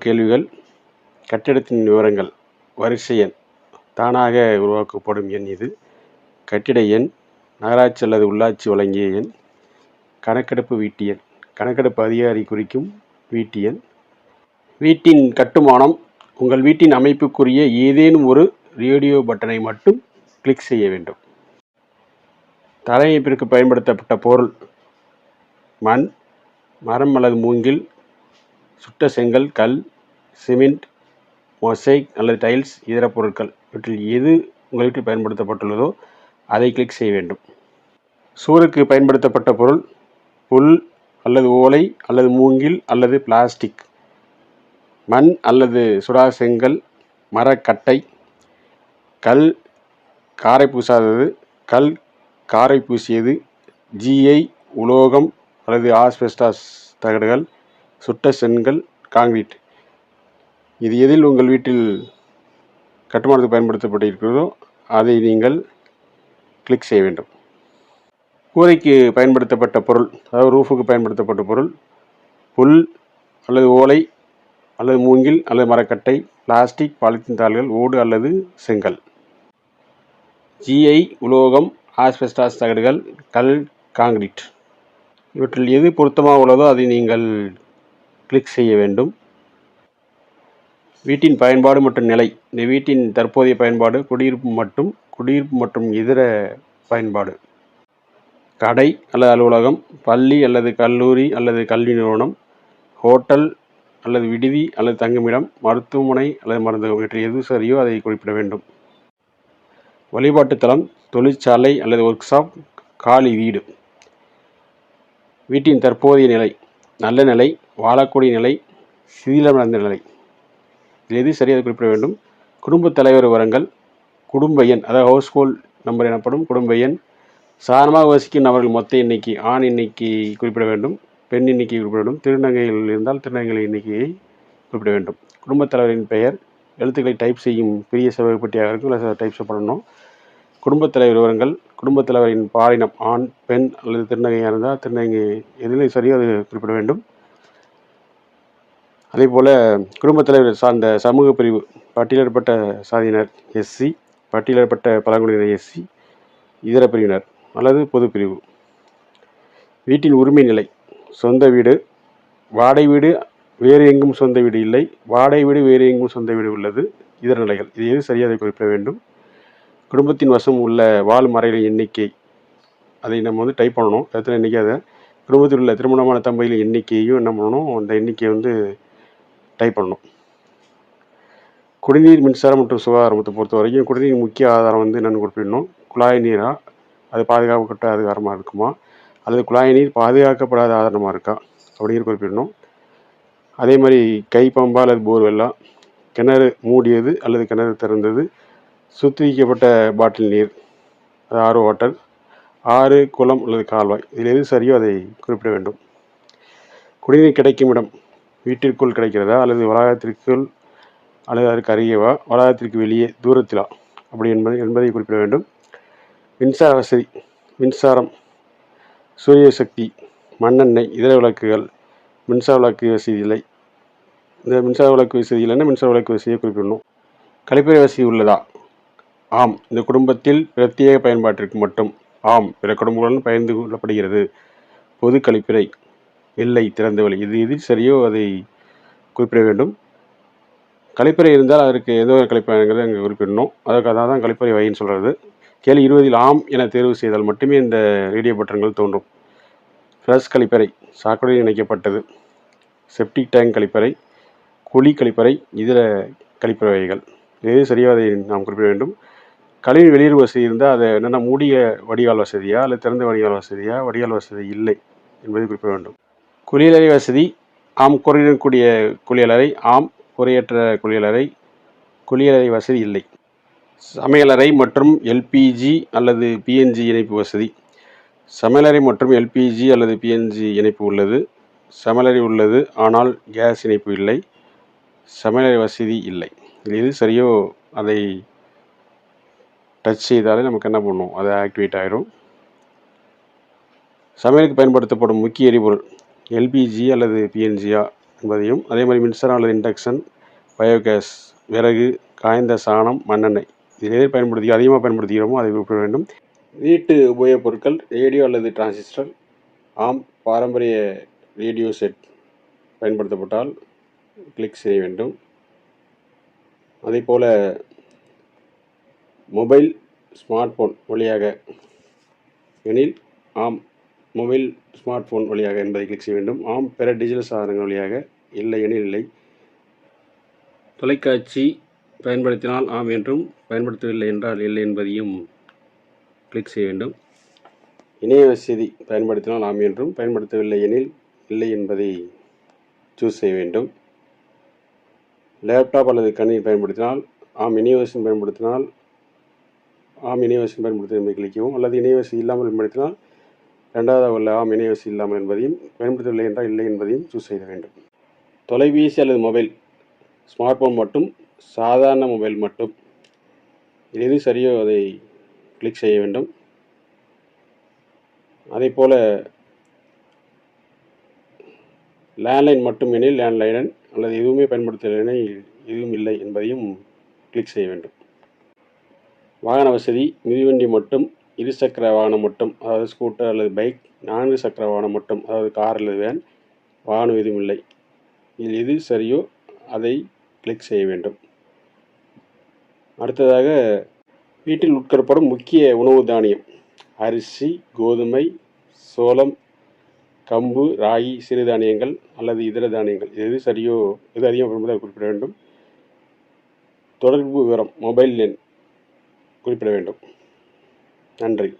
கேள்விகள், கட்டிடத்தின் விவரங்கள், வரிசை எண், தானாக உருவாக்கப்படும் எண் இது. கட்டிட எண், நகராட்சி அல்லது உள்ளாட்சி வழங்கிய எண், கணக்கெடுப்பு வீட்டு எண், கணக்கெடுப்பு அதிகாரி குறிக்கும் வீட்டு எண். வீட்டின் கட்டுமானம், உங்கள் வீட்டின் அமைப்புக்குரிய ஏதேனும் ஒரு ரேடியோ பட்டனை மட்டும் கிளிக் செய்ய வேண்டும். தரையமைப்பிற்கு பயன்படுத்தப்பட்ட பொருள்: மண், மரம் அல்லது மூங்கில், சுட்ட செங்கல், கல், சிமெண்ட், மொசைக் அல்லது டைல்ஸ், இதர பொருட்கள். இவற்றில் எது உங்கள் வீட்டில் பயன்படுத்தப்பட்டுள்ளதோ அதை கிளிக் செய்ய வேண்டும். சுவருக்கு பயன்படுத்தப்பட்ட பொருள்: புல் அல்லது ஓலை அல்லது மூங்கில் அல்லது பிளாஸ்டிக், மண் அல்லது சுடா செங்கல், மரக்கட்டை, கல் காரை பூசாதது, கல் காரை பூசியது, ஜிஐ உலோகம் அல்லது ஆஸ்பெஸ்டாஸ் தகடுகள், சுட்ட செங்கல், காங்கிரீட். இது எதில் உங்கள் வீட்டில் கட்டுமானத்துக்கு பயன்படுத்தப்பட்டிருக்கிறதோ அதை நீங்கள் கிளிக் செய்ய வேண்டும். கூரைக்கு பயன்படுத்தப்பட்ட பொருள், அதாவது ரூஃபுக்கு பயன்படுத்தப்பட்ட பொருள்: புல் அல்லது ஓலை அல்லது மூங்கில் அல்லது மரக்கட்டை, பிளாஸ்டிக், பாலித்தீன் தாள்கள், ஓடு அல்லது செங்கல், ஜிஐ உலோகம், ஆஸ்பெஸ்டாஸ் தகடுகள், கல், காங்கிரீட். இவற்றில் எது பொருத்தமாக உள்ளதோ அதை நீங்கள் கிளிக் செய்ய வேண்டும். வீட்டின் பயன்பாடு மற்றும் நிலை: இந்த வீட்டின் தற்போதைய பயன்பாடு குடியிருப்பு மற்றும் இதர பயன்பாடு. கடை அல்லது அலுவலகம், பள்ளி அல்லது கல்லூரி அல்லது கல்வி நிறுவனம், ஹோட்டல் அல்லது விடுதி அல்லது தங்குமிடம், மருத்துவமனை அல்லது மருந்தகம். இவற்றில் எது சரியோ அதை குறிப்பிட வேண்டும். வழிபாட்டுத்தலம், தொழிற்சாலை அல்லது ஒர்க் ஷாப், காலி வீடு. வீட்டின் தற்போதைய நிலை: நல்ல நிலை, வாழக்கூடிய நிலை, சிதிலமடைந்த நிலை. இதில் எது சரியாக குறிப்பிட வேண்டும். குடும்பத் தலைவர் விவரங்கள், குடும்ப எண், அதாவது ஹவுஸ் ஹோல்ட் நம்பர் எனப்படும் குடும்ப எண், சாதாரணமாக வசிக்கும் நபர்கள் மொத்த எண்ணிக்கை, ஆண் எண்ணிக்கை குறிப்பிட வேண்டும், பெண் எண்ணிக்கை குறிப்பிட வேண்டும். திருநங்கைகள் இருந்தால் திருநங்கைகள் எண்ணிக்கையை குறிப்பிட வேண்டும். குடும்பத் தலைவரின் பெயர், எழுத்துக்களை டைப் செய்யும் பெரிய செவ்வகப்பட்டியாக இருக்கும், இல்லை டைப்ஸ் பண்ணணும். குடும்பத் தலைவர் விவரங்கள், குடும்பத் தலைவரின் பாலினம், ஆண், பெண் அல்லது திருநங்கையாக இருந்தால் திருநங்கை எதில் சரியோ அது குறிப்பிட வேண்டும். அதே போல் குடும்பத் தலைவர் சார்ந்த சமூக பிரிவு: பட்டியலிடப்பட்ட சாதியினர் எஸ்சி, பட்டியலிடப்பட்ட பழங்குடியினர் எஸ்சி, இதர பிரிவினர் அல்லது பொது பிரிவு. வீட்டின் உரிமை நிலை: சொந்த வீடு, வாடகை வீடு, வேறு எங்கும் சொந்த வீடு இல்லை, வாடகை வீடு, வேறு எங்கும் சொந்த வீடு உள்ளது, இதர நிலைகள். இது எது சரியாக குறிப்பிட வேண்டும். குடும்பத்தின் வசம் உள்ள வாழும் அறைகளின் எண்ணிக்கை, அதை நம்ம டைப் பண்ணணும். எத்தனை எண்ணிக்கை, அதை குடும்பத்தில் உள்ள திருமணமான தம்பதிகளின் எண்ணிக்கையும் என்ன பண்ணணும், அந்த எண்ணிக்கையை டைப் பண்ணணும். குடிநீர், மின்சாரம் மற்றும் சுகாதாரத்தை பொறுத்த வரைக்கும் குடிநீர் முக்கிய ஆதாரம் என்னென்னு குறிப்பிடணும். குழாய் நீரா, அது பாதுகாக்கப்பட்ட ஆதாரமாக இருக்குமா, அல்லது குழாய் நீர் பாதுகாக்கப்படாத ஆதாரமாக இருக்கா அப்படிங்கிற குறிப்பிடணும். அதே மாதிரி கை பம்பா அல்லது போர்வெல்லா, கிணறு மூடியது அல்லது கிணறு திறந்தது, சுத்திகரிக்கப்பட்ட பாட்டில் நீர், அது ஆர்ஓ வாட்டர், ஆறு, குளம் அல்லது கால்வாய். இதில் எது சரியோ அதை குறிப்பிட வேண்டும். குடிநீர் கிடைக்கும் இடம்: வீட்டிற்குள் கிடைக்கிறதா அல்லது வளாகத்திற்குள் அல்லது அதற்கு அருகேவா, வளாகத்திற்கு வெளியே, தூரத்திலா அப்படி என்பதை குறிப்பிட வேண்டும். மின்சார வசதி: மின்சாரம், சூரிய சக்தி, மண்ணெண்ணெய், இதர விளக்குகள், மின்சார விளக்கு வசதி இல்லை. இந்த மின்சார விளக்கு வசதி இல்லைன்னா மின்சார விளக்கு வசதியை குறிப்பிடணும். கழிப்பறை வசதி உள்ளதா? ஆம், இந்த குடும்பத்தில் பிரத்யேக பயன்பாட்டிற்கு மட்டும். ஆம், பிற குடும்பங்களுடன் பகிர்ந்து கொள்ளப்படுகிறது. பொது கழிப்பறை இல்லை, திறந்த வெளி. இது எது சரியோ அதை குறிப்பிட வேண்டும். கழிப்பறை இருந்தால் அதற்கு எந்த ஒரு கழிப்பறைங்கிறத அங்கே குறிப்பிடணும். அதற்காக தான் கழிப்பறை வகைன்னு சொல்கிறது. கேள்வி 20 ஆம் என தேர்வு செய்தால் மட்டுமே இந்த ரேடியோ பட்டன்கள் தோன்றும். ஃப்ளஷ் கழிப்பறை, சாக்கடையில் இணைக்கப்பட்டது. செப்டிக் டேங்க் கழிப்பறை, குழி கழிப்பறை, இதர கழிப்பறை வகைகள். எது சரியோ அதை நாம் குறிப்பிட வேண்டும். கழிவு வெளியேறு வசதி இருந்தால் அதை என்னென்ன மூடிய வடிகால் வசதியா அல்லது திறந்த வடிகால் வசதியா, வடிகால் வசதி இல்லை என்பதை குறிப்பிட வேண்டும். குளியலறை வசதி: ஆம், குறையிடக்கூடிய குளியலறை, ஆம், குறையற்ற குளியலறை, குளியலறை வசதி இல்லை. சமையலறை மற்றும் எல்பிஜி அல்லது பிஎன்ஜி இணைப்பு வசதி: சமையலறை மற்றும் எல்பிஜி அல்லது பிஎன்ஜி இணைப்பு உள்ளது. சமையலறை உள்ளது, ஆனால் கேஸ் இணைப்பு இல்லை. சமையலறை வசதி இல்லை. இது எது சரியோ அதை டச் செய்தாலே நமக்கு என்ன பண்ணும், அது ஆக்டிவேட் ஆகிடும். சமையலுக்கு பயன்படுத்தப்படும் முக்கிய எரிபொருள்: எல்பிஜி அல்லது பிஎன்ஜியா, என்பதையும், அதே மாதிரி மின்சாரம் அல்லது இண்டக்ஷன், பயோகேஸ், விறகு, காய்ந்த சாணம், மண்ணெண்ணெய் இதில் எதை அதிகமாக பயன்படுத்துகிறோமோ அதை குறிப்பிட வேண்டும். வீட்டு உபயோகப் பொருட்கள் ரேடியோ அல்லது டிரான்சிஸ்டர், ஆம் பாரம்பரிய ரேடியோ செட் பயன்படுத்தப்பட்டால் கிளிக் செய்ய வேண்டும். அதேபோல் மொபைல் ஸ்மார்ட் ஃபோன் வழியாக எனில் ஆம் மொபைல் ஸ்மார்ட் ஃபோன் வழியாக என்பதை கிளிக் செய்ய வேண்டும். ஆம் பிற டிஜிட்டல் சாதனங்கள் வழியாக, இல்லை எனில் இல்லை. தொலைக்காட்சி பயன்படுத்தினால் ஆம் என்றும், பயன்படுத்தவில்லை என்றால் இல்லை என்பதையும் கிளிக் செய்ய வேண்டும். இணைய வசதி பயன்படுத்தினால் ஆம் என்றும், பயன்படுத்தவில்லை எனில் இல்லை என்பதை சூஸ் செய்ய வேண்டும். லேப்டாப் அல்லது கணினி பயன்படுத்தினால் ஆம், இணைய வசதி பயன்படுத்தினால் ஆம் இணைய வசதி பயன்படுத்த என்பதை கிளிக்கவும், அல்லது இணைய வசதி இல்லாமல் பயன்படுத்தினால் ரெண்டாவதாக உள்ள ஆம் இணைய வசதி இல்லாமல் என்பதையும், பயன்படுத்தவில்லை என்றால் இல்லை என்பதையும் சூஸ் செய்ய வேண்டும். தொலைபேசி அல்லது மொபைல் ஸ்மார்ட் ஃபோன் மட்டும், சாதாரண மொபைல் மட்டும் எது சரியோ அதை கிளிக் செய்ய வேண்டும். அதேபோல் லேண்ட்லைன் மட்டும் எனில் லேண்ட்லைன், அல்லது எதுவுமே பயன்படுத்தவில்லை எதுவும் இல்லை என்பதையும் கிளிக் செய்ய வேண்டும். வாகன வசதி மிதிவண்டி மட்டும், இருசக்கர வாகனம் மட்டும், அதாவது ஸ்கூட்டர் அல்லது பைக், 4 சக்கர வாகனம் மட்டும், அதாவது கார் அல்லது வேன், வாகனம் எதுவும் இல்லை. இதில் எது சரியோ அதை கிளிக் செய்ய வேண்டும். அடுத்ததாக வீட்டில் உட்கொள்ளப்படும் முக்கிய உணவு தானியம் அரிசி, கோதுமை, சோளம், கம்பு, ராகி, சிறுதானியங்கள் அல்லது இதர தானியங்கள் எது சரியோ எது அதிகம் என்பதை குறிப்பிட வேண்டும். தொடர்பு விவரம் மொபைல் எண் குறிப்பிட வேண்டும். நன்றி.